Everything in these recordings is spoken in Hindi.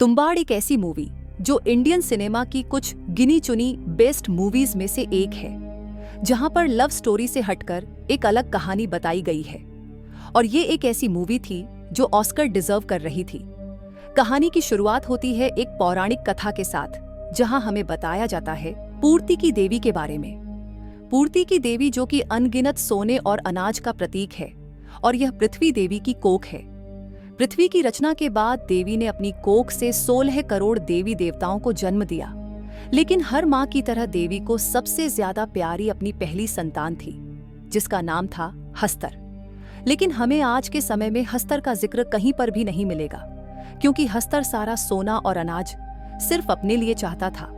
तुम्बाड़ एक ऐसी मूवी जो इंडियन सिनेमा की कुछ गिनी चुनी बेस्ट मूवीज में से एक है, जहां पर लव स्टोरी से हटकर एक अलग कहानी बताई गई है। और ये एक ऐसी मूवी थी जो ऑस्कर डिजर्व कर रही थी। कहानी की शुरुआत होती है एक पौराणिक कथा के साथ, जहां हमें बताया जाता है पूर्ति की देवी के बारे में। पूर्ति की देवी जो कि अनगिनत सोने और अनाज का प्रतीक है, और यह पृथ्वी देवी की कोख है। पृथ्वी की रचना के बाद देवी ने अपनी कोख से 16 करोड़ देवी देवताओं को जन्म दिया, लेकिन हर माँ की तरह देवी को सबसे ज्यादा प्यारी अपनी पहली संतान थी, जिसका नाम था हस्तर। लेकिन हमें आज के समय में हस्तर का जिक्र कहीं पर भी नहीं मिलेगा, क्योंकि हस्तर सारा सोना और अनाज सिर्फ अपने लिए चाहता था।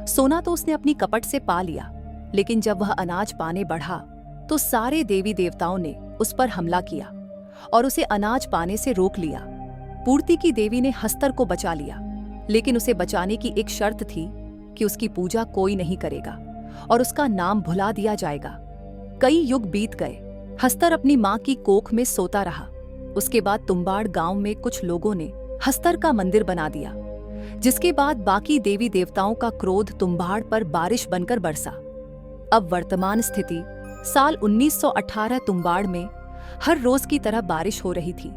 सोना तो उसने अपनी कपट से पा लिया, लेकिन जब वह अनाज पाने बढ़ा तो सारे देवी देवताओं ने उस पर हमला किया और उसे अनाज पाने से रोक लिया। पूर्ति की देवी ने हस्तर को बचा लिया, लेकिन उसे बचाने की एक शर्त थी कि उसकी पूजा कोई नहीं करेगा और उसका नाम भुला दिया जाएगा। कई युग बीत गए, हस्तर अपनी माँ की कोख में सोता रहा। उसके बाद तुम्बाड़ गांव में कुछ लोगों ने हस्तर का मंदिर बना दिया, जिसके बाद बाकी देवी देवताओं का क्रोध तुम्बाड़ पर बारिश बनकर बरसा। अब वर्तमान स्थिति साल 1918 तुम्बाड़ में हर रोज की तरह बारिश हो रही थी।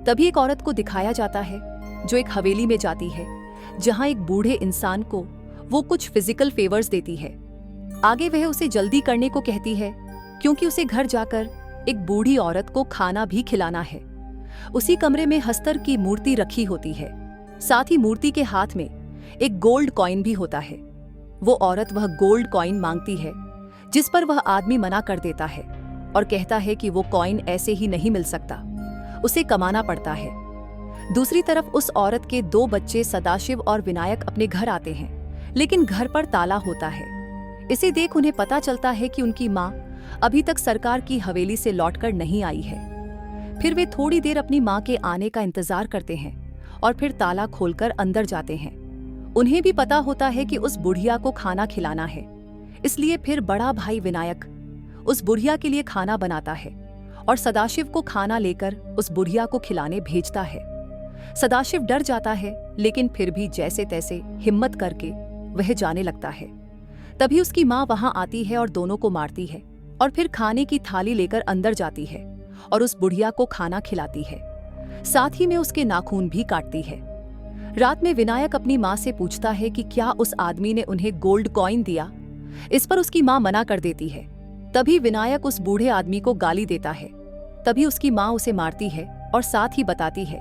तभी एक औरत को दिखाया जाता है जो एक हवेली में जाती है, जहां एक बूढ़े इंसान को वो कुछ फिजिकल फेवर्स देती है। आगे वह उसे जल्दी करने को कहती है, क्योंकि उसे घर जाकर एक बूढ़ी औरत को खाना भी खिलाना है। उसी कमरे में हस्तर की मूर्ति रखी होती है, साथ ही मूर्ति के हाथ में एक गोल्ड कॉइन भी होता है। वो औरत वह गोल्ड कॉइन मांगती है, जिस पर वह आदमी मना कर देता है और कहता है कि वो कॉइन ऐसे ही नहीं मिल सकता, उसे कमाना पड़ता है। दूसरी तरफ उस औरत के 2 बच्चे सदाशिव और विनायक अपने घर आते हैं, लेकिन घर पर ताला होता है। इसे देख उन्हें पता चलता है कि उनकी माँ अभी तक सरकार की हवेली से लौटकर नहीं आई है। फिर वे थोड़ी देर अपनी माँ के आने का इंतजार करते हैं और फिर ताला खोलकर अंदर जाते हैं। उन्हें भी पता होता है कि उस बुढ़िया को खाना खिलाना है, इसलिए फिर बड़ा भाई विनायक उस बुढ़िया के लिए खाना बनाता है और सदाशिव को खाना लेकर उस बुढ़िया को खिलाने भेजता है। सदाशिव डर जाता है, लेकिन फिर भी जैसे तैसे हिम्मत करके वह जाने लगता है। तभी उसकी माँ वहां आती है और दोनों को मारती है, और फिर खाने की थाली लेकर अंदर जाती है और उस बुढ़िया को खाना खिलाती है, साथ ही में उसके नाखून भी काटती है। रात में विनायक अपनी माँ से पूछता है कि क्या उस आदमी ने उन्हें गोल्ड कॉइन दिया। इस पर उसकी माँ मना कर देती है। तभी विनायक उस बूढ़े आदमी को गाली देता है। तभी उसकी माँ उसे मारती है और साथ ही बताती है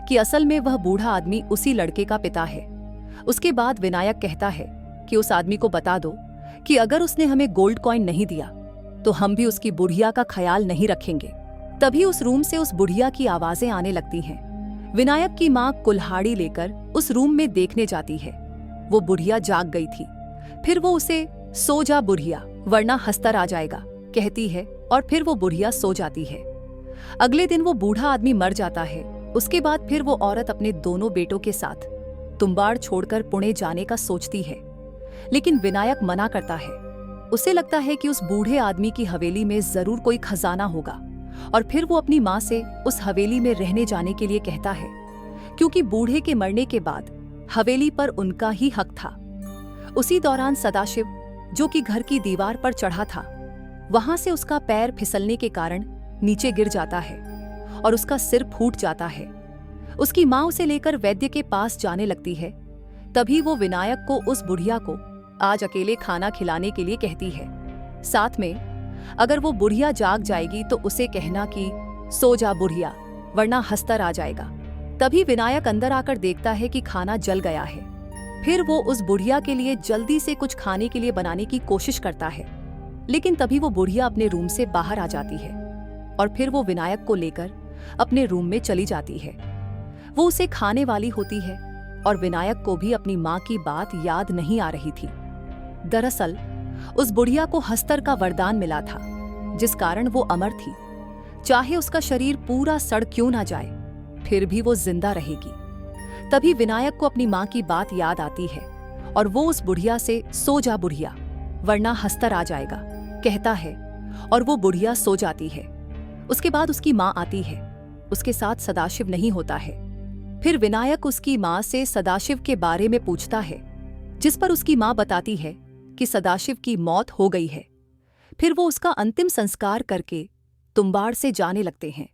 कि असल में वह बूढ़ा आदमी उसी लड़के का पिता है। उसके बाद विनायक कहता है कि उस आदमी को बता दो कि अगर उसने हमें गोल्ड कॉइन नहीं दिया तो हम भी उसकी बुढ़िया का ख्याल नहीं रखेंगे। तभी उस रूम से उस बुढ़िया की आवाजें आने लगती हैं। विनायक की माँ कुल्हाड़ी लेकर उस रूम में देखने जाती है। वो बुढ़िया जाग गई थी। फिर वो उसे सो जा बुढ़िया, वरना हस्तर आ जाएगा, कहती है, और फिर वो बुढ़िया सो जाती है। अगले दिन वो बूढ़ा आदमी मर जाता है। उसके बाद फिर वो औरत अपने दोनों बेटों के साथ तुम्बाड़ छोड़कर पुणे जाने का सोचती है, लेकिन विनायक मना करता है। उसे लगता है कि उस बूढ़े आदमी की हवेली में जरूर कोई खजाना होगा, और फिर वो अपनी माँ से उस हवेली में रहने जाने के लिए कहता है, क्योंकि बूढ़े के मरने के बाद हवेली पर उनका ही हक था। उसी दौरान सदाशिव, जो कि घर की दीवार पर चढ़ा था, वहां से उसका पैर फिसलने के कारण नीचे गिर जाता है और उसका सिर फूट जाता है। उसकी माँ उसे लेकर वैद्य के पास जाने लगती है। तभी वो विनायक को उस बुढ़िया को आज अकेले खाना खिलाने के लिए कहती है। साथ में अगर वो बुढ़िया जाग जाएगी तो उसे कहना कि सो जा बुढ़िया, वरना हस्तर आ जाएगा। तभी विनायक अंदर आकर देखता है कि खाना जल गया है। फिर वो उस बुढ़िया के लिए जल्दी से कुछ खाने के लिए बनाने की कोशिश करता है, लेकिन तभी वो बुढ़िया अपने रूम से बाहर आ जाती है और फिर वो विनायक को लेकर अपने रूम में चली जाती है। वो उसे खाने वाली होती है और विनायक को भी अपनी माँ की बात याद नहीं आ रही थी। दरअसल उस बुढ़िया को हस्तर का वरदान मिला था, जिस कारण वो अमर थी। चाहे उसका शरीर पूरा सड़ क्यों ना जाए, फिर भी वो जिंदा रहेगी। तभी विनायक को अपनी माँ की बात याद आती है और वो उस बुढ़िया से सो जा बुढ़िया, वरना हस्तर आ जाएगा, कहता है, और वो बुढ़िया सो जाती है। उसके बाद उसकी माँ आती है। उसके साथ सदाशिव नहीं होता है। फिर विनायक उसकी माँ से सदाशिव के बारे में पूछता है, जिस पर उसकी माँ बताती है कि सदाशिव की मौत हो गई है। फिर वो उसका अंतिम संस्कार करके तुम्बाड़ से जाने लगते हैं।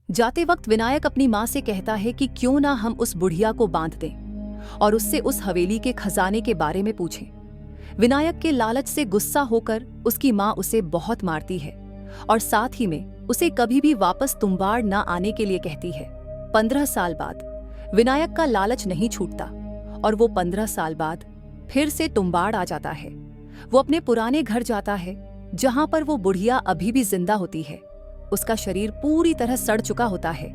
जाते वक्त विनायक अपनी माँ से कहता है कि क्यों ना हम उस बुढ़िया को बांध दें और उससे उस हवेली के खजाने के बारे में पूछें। विनायक के लालच से गुस्सा होकर उसकी माँ उसे बहुत मारती है और साथ ही में उसे कभी भी वापस तुम्बाड़ न आने के लिए कहती है। 15 साल बाद विनायक का लालच नहीं छूटता और वो 15 साल बाद फिर से तुम्बाड़ आ जाता है। वो अपने पुराने घर जाता है जहां पर वो बुढ़िया अभी भी जिंदा होती है। उसका शरीर पूरी तरह सड़ चुका होता है,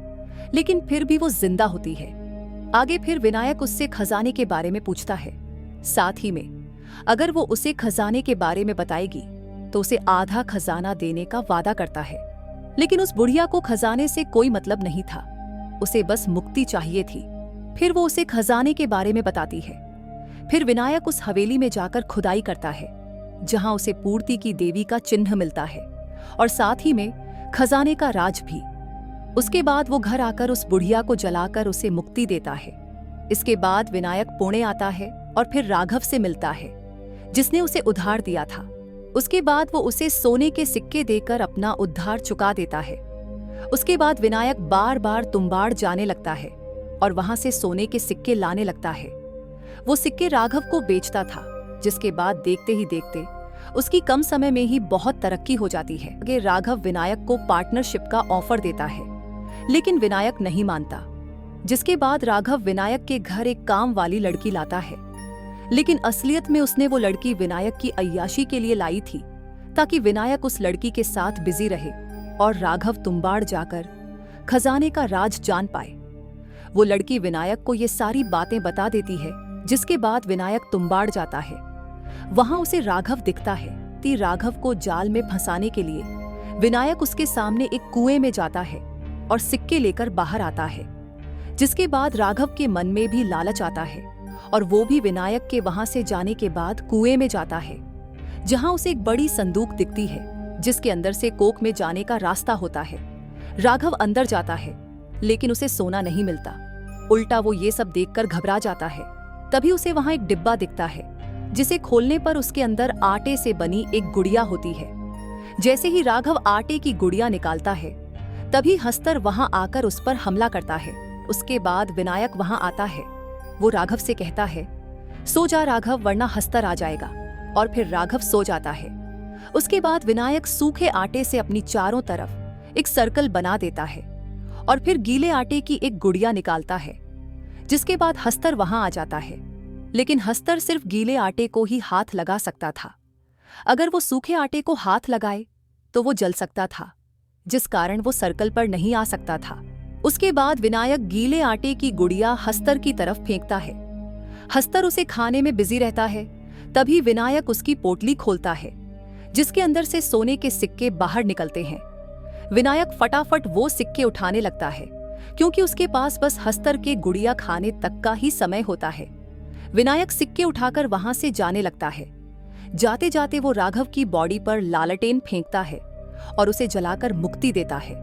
लेकिन फिर भी वो जिंदा होती है। आगे फिर विनायक उससे खजाने के बारे में पूछता है। साथ ही में अगर वो उसे खजाने के बारे में बताएगी तो उसे आधा खजाना देने का वादा करता है। लेकिन उस बुढ़िया को खजाने से कोई मतलब नहीं था, उसे बस मुक्ति चाहिए थी। फिर वो उसे खजाने के बारे में बताती है। फिर विनायक उस हवेली में जाकर खुदाई करता है जहां उसे पूर्ति की देवी का चिन्ह मिलता है और साथ ही में खजाने का राज भी। उसके बाद वो घर आकर उस बुढ़िया को जलाकर उसे मुक्ति देता है। इसके बाद विनायक पुणे आता है और फिर राघव से मिलता है जिसने उसे उधार दिया था। उसके बाद वो उसे सोने के सिक्के देकर अपना उद्धार चुका देता है। उसके बाद विनायक बार बार तुम्बाड़ जाने लगता है और वहां से सोने के सिक्के लाने लगता है। वो सिक्के राघव को बेचता था, जिसके बाद देखते ही देखते उसकी कम समय में ही बहुत तरक्की हो जाती है। आगे राघव विनायक को पार्टनरशिप का ऑफर देता है, लेकिन विनायक नहीं मानता। जिसके बाद राघव विनायक के घर एक काम वाली लड़की लाता है, लेकिन असलियत में उसने वो लड़की विनायक की अय्याशी के लिए लाई थी ताकि विनायक उस लड़की के साथ बिजी रहे और राघव तुम्बाड़ जाकर खजाने का राज जान पाए। वो लड़की विनायक को ये सारी बातें बता देती है, जिसके बाद विनायक तुम्बाड़ जाता है। वहां उसे राघव दिखता है कि राघव को जाल में फंसाने के लिए विनायक उसके सामने एक कुएं में जाता है और सिक्के लेकर बाहर आता है। जिसके बाद राघव के मन में भी लालच आता है और वो भी विनायक के वहां से जाने के बाद कुएं में जाता है, जहां उसे एक बड़ी संदूक दिखती है जिसके अंदर से कोख में जाने का रास्ता होता है। राघव अंदर जाता है, लेकिन उसे सोना नहीं मिलता। उल्टा वो ये सब देखकर घबरा जाता है। तभी उसे वहां एक डिब्बा दिखता है, जिसे खोलने पर उसके अंदर आटे से बनी एक गुड़िया होती है। जैसे ही राघव आटे की गुड़िया निकालता है, तभी हस्तर वहां आकर उस पर हमला करता है। उसके बाद विनायक वहां आता है। वो राघव से कहता है, सो जा राघव, वरना हस्तर आ जाएगा। और फिर राघव सो जाता है। उसके बाद विनायक सूखे आटे से अपनी चारों तरफ एक सर्कल बना देता है और फिर गीले आटे की एक गुड़िया निकालता है। जिसके बाद हस्तर वहां आ जाता है, लेकिन हस्तर सिर्फ गीले आटे को ही हाथ लगा सकता था। अगर वो सूखे आटे को हाथ लगाए तो वो जल सकता था, जिस कारण वो सर्कल पर नहीं आ सकता था। उसके बाद विनायक गीले आटे की गुड़िया हस्तर की तरफ फेंकता है। हस्तर उसे खाने में बिजी रहता है। तभी विनायक उसकी पोटली खोलता है, जिसके अंदर से सोने के सिक्के बाहर निकलते हैं। विनायक फटाफट वो सिक्के उठाने लगता है, क्योंकि उसके पास बस हस्तर के गुड़िया खाने तक का ही समय होता है। विनायक सिक्के उठाकर वहां से जाने लगता है। जाते जाते वो राघव की बॉडी पर लालटेन फेंकता है और उसे जलाकर मुक्ति देता है।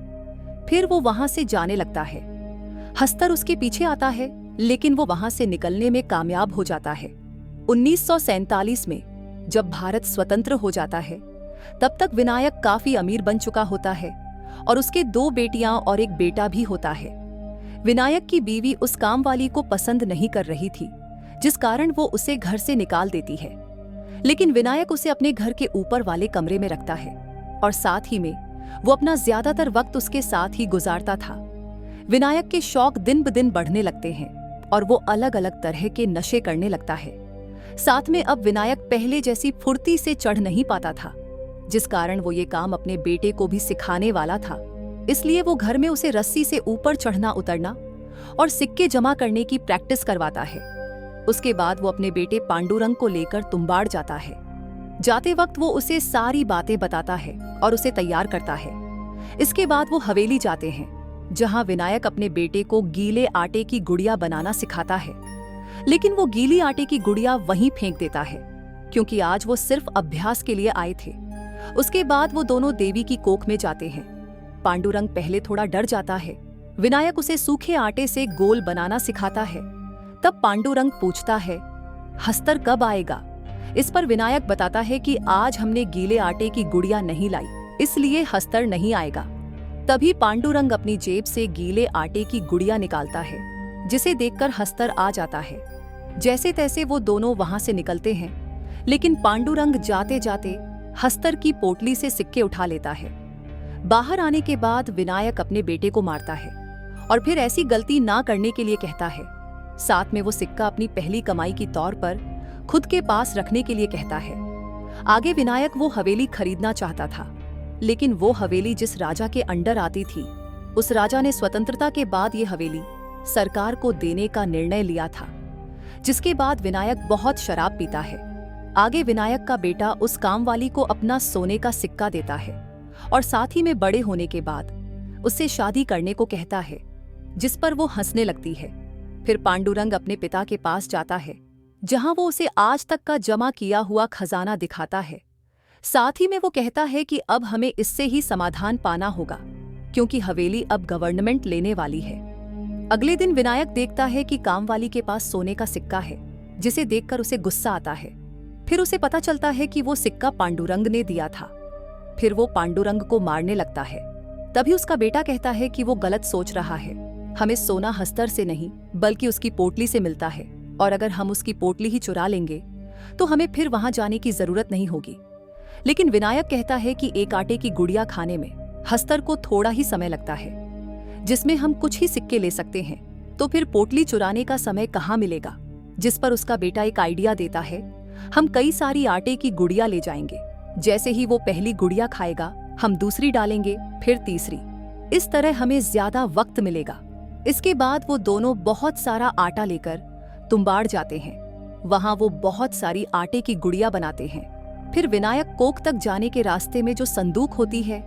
फिर वो वहां से जाने लगता है। हस्तर उसके पीछे आता है, लेकिन वो वहां से निकलने में कामयाब हो जाता है। 1947 में जब भारत स्वतंत्र हो जाता है, तब तक विनायक काफी अमीर बन चुका होता है और उसके 2 बेटियां और एक बेटा भी होता है। विनायक की बीवी उस कामवाली को पसंद नहीं कर रही थी, जिस कारण वो उसे घर से निकाल देती है। लेकिन विनायक उसे अपने घर के ऊपर वाले कमरे में रखता है और साथ ही में वो अपना ज्यादातर वक्त उसके साथ ही गुजारता था। विनायक के शौक दिन ब दिन बढ़ने लगते हैं और वो अलग अलग तरह के नशे करने लगता है। साथ में अब विनायक पहले जैसी फुर्ती से चढ़ नहीं पाता था, जिस कारण वो ये काम अपने बेटे को भी सिखाने वाला था। इसलिए वो घर में उसे रस्सी से ऊपर चढ़ना उतरना और सिक्के जमा करने की प्रैक्टिस करवाता है। उसके बाद वो अपने बेटे पांडुरंग को लेकर तुम्बाड़ जाता है। जाते वक्त वो उसे सारी बातें बताता है और उसे तैयार करता है। इसके बाद वो हवेली जाते हैं, जहां विनायक अपने बेटे को गीले आटे की गुड़िया बनाना सिखाता है। लेकिन वो गीली आटे की गुड़िया वहीं फेंक देता है, क्योंकि आज वो सिर्फ अभ्यास के लिए आए थे। उसके बाद वो दोनों देवी की कोख में जाते हैं। पांडुरंग पहले थोड़ा डर जाता है, विनायक उसे सूखे आटे से गोल बनाना सिखाता है। तब पांडुरंग पूछता है, हस्तर कब आएगा? इस पर विनायक बताता है कि आज हमने गीले आटे की गुड़िया नहीं लाई, इसलिए हस्तर नहीं आएगा। तभी पांडुरंग अपनी जेब से गीले आटे की गुड़िया निकालता है, जिसे देखकर हस्तर आ जाता है। जैसे तैसे वो दोनों वहां से निकलते हैं, लेकिन पांडुरंग जाते जाते हस्तर की पोटली से सिक्के उठा लेता है। बाहर आने के बाद विनायक अपने बेटे को मारता है और फिर ऐसी गलती ना करने के लिए कहता है। साथ में वो सिक्का अपनी पहली कमाई की तौर पर खुद के पास रखने के लिए कहता है। आगे विनायक वो हवेली खरीदना चाहता था, लेकिन वो हवेली जिस राजा के अंडर आती थी, उस राजा ने स्वतंत्रता के बाद ये हवेली सरकार को देने का निर्णय लिया था। जिसके बाद विनायक बहुत शराब पीता है। आगे विनायक का बेटा उस कामवाली को अपना सोने का सिक्का देता है और साथ ही में बड़े होने के बाद उससे शादी करने को कहता है, जिस पर वो हंसने लगती है। फिर पांडुरंग अपने पिता के पास जाता है, जहां वो उसे आज तक का जमा किया हुआ खजाना दिखाता है। साथ ही में वो कहता है कि अब हमें इससे ही समाधान पाना होगा, क्योंकि हवेली अब गवर्नमेंट लेने वाली है। अगले दिन विनायक देखता है कि कामवाली के पास सोने का सिक्का है, जिसे देखकर उसे गुस्सा आता है। फिर उसे पता चलता है कि वो सिक्का पांडुरंग ने दिया था। फिर वो पांडुरंग को मारने लगता है। तभी उसका बेटा कहता है कि वो गलत सोच रहा है, हमें सोना हस्तर से नहीं बल्कि उसकी पोटली से मिलता है, और अगर हम उसकी पोटली ही चुरा लेंगे तो हमें फिर वहां जाने की जरूरत नहीं होगी। लेकिन विनायक कहता है कि एक आटे की गुड़िया खाने में हस्तर को थोड़ा ही समय लगता है, जिसमें हम कुछ ही सिक्के ले सकते हैं, तो फिर पोटली चुराने का समय कहाँ मिलेगा? जिस पर उसका बेटा एक आइडिया देता है, हम कई सारी आटे की गुड़िया ले जाएंगे। जैसे ही वो पहली गुड़िया खाएगा, हम दूसरी डालेंगे, फिर तीसरी। इस तरह हमें ज्यादा वक्त मिलेगा। इसके बाद वो दोनों बहुत सारा आटा लेकर तुम्बाड़ जाते हैं। वहां वो बहुत सारी आटे की गुड़िया बनाते हैं। फिर विनायक कोख तक जाने के रास्ते में जो संदूक होती है,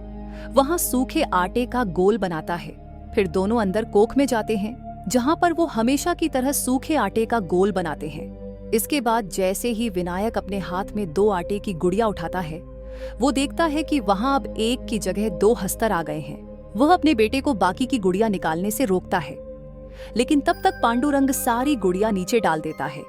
वहां सूखे आटे का गोल बनाता है। फिर दोनों अंदर कोख में जाते हैं, जहां पर वो हमेशा की तरह सूखे आटे का गोल बनाते हैं। इसके बाद जैसे ही विनायक अपने हाथ में 2 आटे की गुड़िया उठाता है, वो देखता है कि वहां अब एक की जगह 2 हस्तर आ गए हैं। वह अपने बेटे को बाकी की गुड़िया निकालने से रोकता है, लेकिन तब तक पांडुरंग सारी गुड़िया नीचे डाल देता है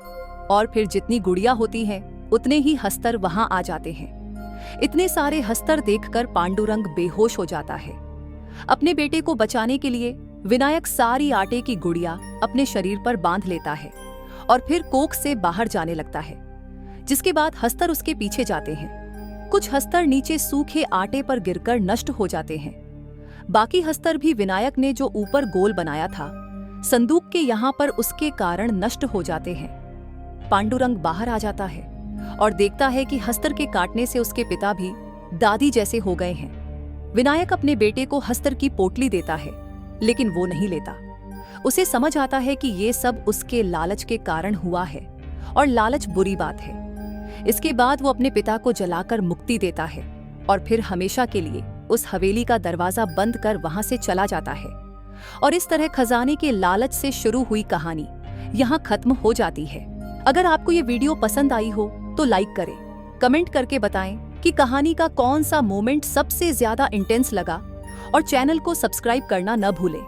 और फिर जितनी गुड़िया होती हैं, उतने ही हस्तर वहां आ जाते हैं। इतने सारे हस्तर देखकर पांडुरंग बेहोश हो जाता है। अपने बेटे को बचाने के लिए विनायक सारी आटे की गुड़िया अपने शरीर पर बांध लेता है और फिर कोख से बाहर जाने लगता है। जिसके बाद हस्तर उसके पीछे जाते हैं। कुछ हस्तर नीचे सूखे आटे पर गिरकर नष्ट हो जाते हैं। बाकी हस्तर भी विनायक ने जो ऊपर गोल बनाया था संदूक के यहाँ पर, उसके कारण नष्ट हो जाते हैं। पांडुरंग बाहर आ जाता है और देखता है कि हस्तर के काटने से उसके पिता भी दादी जैसे हो गए हैं। विनायक अपने बेटे को हस्तर की पोटली देता है, लेकिन वो नहीं लेता। उसे समझ आता है कि ये सब उसके लालच के कारण हुआ है और लालच बुरी बात है। इसके बाद वो अपने पिता को जलाकर मुक्ति देता है और फिर हमेशा के लिए उस हवेली का दरवाजा बंद कर वहां से चला जाता है। और इस तरह खजाने के लालच से शुरू हुई कहानी यहाँ खत्म हो जाती है। अगर आपको ये वीडियो पसंद आई हो तो लाइक करें, कमेंट करके बताएं कि कहानी का कौन सा मोमेंट सबसे ज्यादा इंटेंस लगा, और चैनल को सब्सक्राइब करना न भूलें।